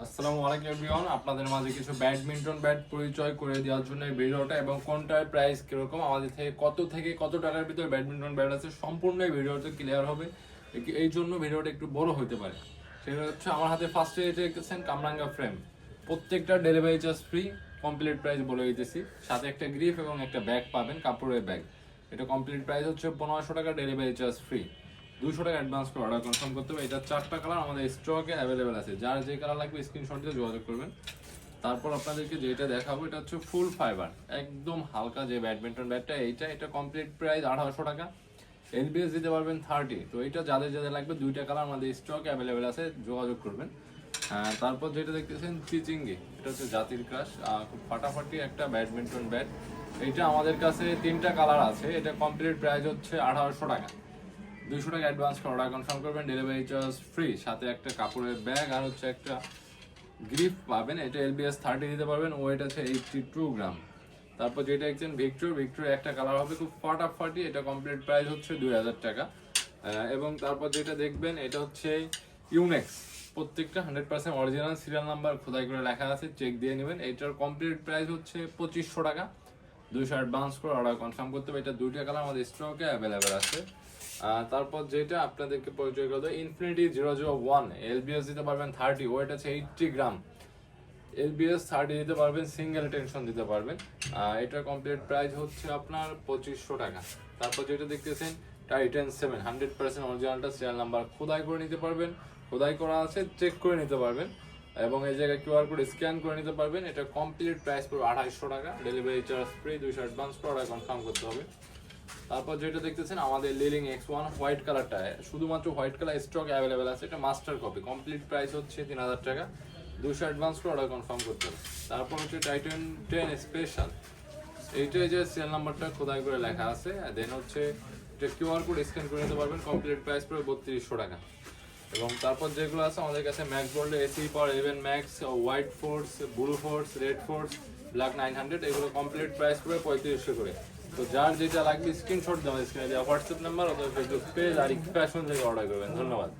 আসসালামু আলাইকুম এভরিওয়ান, আপনাদের মাঝে কিছু ব্যাডমিন্টন ব্যাট পরিচয় করে দেওয়ার জন্য এই ভিডিওটা, এবং কোনটার প্রাইস কিরকম, আমাদের থেকে কত টাকার ভিতরে ব্যাডমিন্টন ব্যাট আছে সম্পূর্ণ এই ভিডিওতে ক্লিয়ার হবে। এই জন্য ভিডিওটা একটু বড় হতে পারে। সেটা হচ্ছে আমার হাতে ফার্স্টে এটা দেখতেছেন কামরাঙ্গা ফ্রেম, প্রত্যেকটা delivery charge free, complete price বলে দিতেছি। সাথে একটা গ্রিপ এবং একটা ব্যাগ পাবেন, কাপড়ের ব্যাগ। এটা কমপ্লিট প্রাইস হচ্ছে 1500 টাকা, ডেলিভারি চার্জ ফ্রি। 200 টাকা অ্যাডভান্স করে অর্ডার কনফার্ম করতে হবে। এটা 4টা কালার আমাদের স্টকে অ্যাভেলেবেল আছে, যার যে কালার লাগবে স্ক্রিনশট দিয়ে যোগাযোগ করবেন। তারপর আপনাদেরকে যেটা দেখাবো এটা হচ্ছে ফুল ফাইবার, একদম হালকা যে ব্যাডমিন্টন ব্যাটটা, এটা কমপ্লিট প্রাইস 1800 টাকা। এলবিএস দিতে পারবেন 30। তো এটা যাদের যাদের লাগবে, 2টা কালার আমাদের স্টকে অ্যাভেলেবেল আছে, যোগাযোগ করবেন। তারপর যেটা দেখতেছেন চিচিঙ্গি, এটা হচ্ছে জাতির ক্রাশ, খুব ফাটাফাটি একটা ব্যাডমিন্টন ব্যাট। এটা আমাদের কাছে 3টা কালার আছে। এটা কমপ্লিট প্রাইস হচ্ছে 1800 টাকা। 200 টাকা অ্যাডভান্স করে অর্ডার কনফার্ম করবেন, ডেলিভারি চার্জ ফ্রি। সাথে একটা কাপড়ের ব্যাগ আর হচ্ছে একটা গ্রিপ পাবেন। এটা এলবিএস 30 দিতে পারবেন, ওয়েট আছে 82 গ্রাম। তারপর যেটা দেখছেন ভিক্টর একটা কালার হবে খুব ফাটাফাটি, এটা কমপ্লিট প্রাইস হচ্ছে 2000 টাকা। এবং তারপর যেটা দেখবেন এটা হচ্ছে ইউনেক্স, প্রত্যেকটা 100% অরিজিনাল, সিরিয়াল নাম্বার খোদাই করে লেখা আছে, চেক দিয়ে নেবেন। এটার কমপ্লিট প্রাইস হচ্ছে 2500 টাকা। 200 অ্যাডভান্স করে অর্ডার কনফার্ম করতে হবে। এটা 2টা কালার আমাদের স্টকে অ্যাভেলেবেল আছে। তারপর যেটা আপনাদেরকে পরিচয় করে দেবো, ইনফিনিটি 001, এলবিএস দিতে পারবেন 30, ওয়েট আছে 80 গ্রাম। এলবিএস 30 দিতে পারবেন, সিঙ্গেল টেনশন দিতে পারবেন। এটার কমপ্লিট প্রাইস হচ্ছে আপনার 2500 টাকা। তারপর যেটা দেখতেছেন টাইটান 7, 100% অরিজিনালটা, সিরিয়াল নাম্বার খোদাই করে নিতে পারবেন, খোদাই করা আছে, চেক করে নিতে পারবেন। এবং এই জায়গায় কিউআর কোড স্ক্যান করে নিতে পারবেন। এটা কমপ্লিট প্রাইস পড়বে 2800 টাকা, ডেলিভারি চার্জ ফ্রি। 200 অ্যাডভান্স করে অর্ডার কনফার্ম করতে হবে। তারপর যেটা দেখতেছেন আমাদের লিলিং X1 হোয়াইট কালারটা, শুধুমাত্র হোয়াইট কালার স্টক অ্যাভেলেবেল আছে। এটা মাস্টার কপি, কমপ্লিট প্রাইস হচ্ছে 3000 টাকা। 200 অ্যাডভান্স করে অর্ডার কনফার্ম করতে হবে। তারপর হচ্ছে টাইটান 10 স্পেশাল, এইটাই যে সিরিয়াল নাম্বারটা খোদাই করে লেখা আছে। দেন হচ্ছে এটা কিউআর কোড স্ক্যান করে নিতে পারবেন, কমপ্লিট প্রাইস পড়বে 3200 টাকা। এবং তারপর যেগুলো আছে আমাদের কাছে ম্যাক্স গোল্ড, এসি পাওয়ার 11 max, white force, blue force, red force, black 900, এগুলো কমপ্লিট প্রাইস পড়বে 3500 করে। তো যার যেটা লাগবে স্ক্রিনশট দেওয়া স্ক্রিনে দেওয়া হোয়াটসঅ্যাপ নাম্বার অথবা ফেসবুক পেজ আর ফ্যাশন থেকে অর্ডার করবেন। ধন্যবাদ।